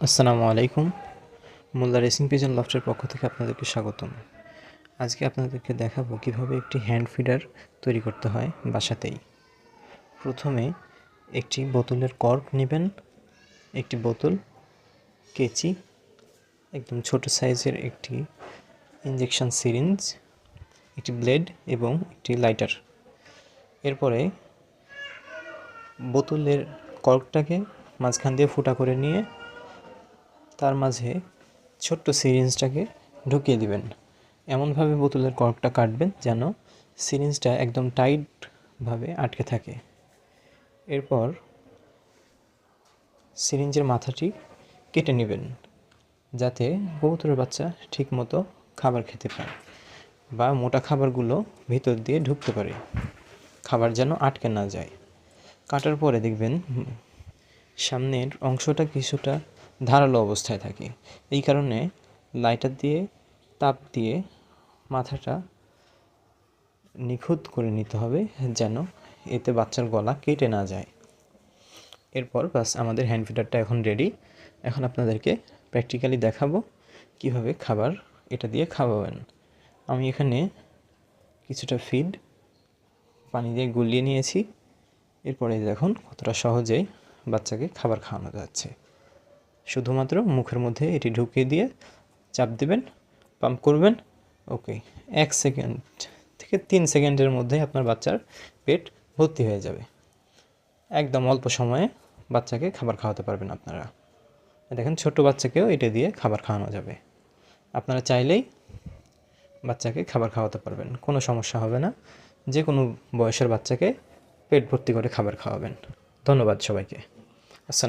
আসসালামু আলাইকুম। মোল্লা racing pigeon লফটের পক্ষ থেকে আপনাদেরকে স্বাগতম। আজকে আপনাদেরকে দেখাবো কিভাবে একটি হ্যান্ড ফিডার তৈরি করতে হয় বাসাতেই। প্রথমে একটি বোতলের কর্ক নেবেন, একটি বোতল, কেচি, একদম ছোট সাইজের একটি ইনজেকশন সিরিঞ্জ, একটি ব্লেড এবং একটি লাইটার। এরপরে বোতলের কর্কটাকে মাঝখান দিয়ে ফুটা করে নিয়ে তার মাঝে ছোট্ট সিরিঞ্জটাকে ঢুকিয়ে দিবেন। এমনভাবে বোতলের কর্কটা কাটবেন যেন সিরিঞ্জটা একদম টাইটভাবে আটকে থাকে। এরপর সিরিঞ্জের মাথাটি কেটে নেবেন যাতে কবুতরের বাচ্চা ঠিকমতো খাবার খেতে পারে বা মোটা খাবারগুলো ভিতর দিয়ে ঢুকতে পারে, খাবার যেন আটকে না যায়। কাটার পরে দেখবেন সামনের অংশটা কিছুটা ধারালো অবস্থায় থাকে। এই কারণে লাইটার দিয়ে তাপ দিয়ে মাথাটা নিখুঁত করে নিতে হবে যেন এতে বাচ্চার গলা কেটে না যায়। এরপর বাস আমাদের হ্যান্ড ফিডারটা এখন রেডি। এখন আপনাদেরকে প্র্যাকটিক্যালি দেখাবো কিভাবে খাবার এটা দিয়ে খাওয়াবেন। আমি এখানে কিছুটা ফিড পানি দিয়ে গুলিয়ে নিয়েছি। এরপরে দেখুন কতটা সহজেই বাচ্চাকে খাবার খাওয়ানো যাচ্ছে। শুধুমাত্র মুখের মধ্যে এটি ঢুকিয়ে দিয়ে চাপ দিবেন, পাম্প করবেন। ওকে, 1 সেকেন্ড থেকে 3 সেকেন্ডের মধ্যে আপনার বাচ্চার পেট ভর্তি হয়ে যাবে। একদম অল্প সময়ে বাচ্চাকে খাবার খাওয়াতে পারবেন আপনারা। দেখেন ছোট বাচ্চাকেও এটা দিয়ে খাবার খাওয়ানো যাবে। আপনারা চাইলেই বাচ্চাকে খাবার খাওয়াতে পারবেন, কোনো সমস্যা হবে না। যে কোনো বয়সের বাচ্চাকে পেট ভর্তি করে খাবার খাওয়াবেন। ধন্যবাদ সবাইকে। আসসালাম।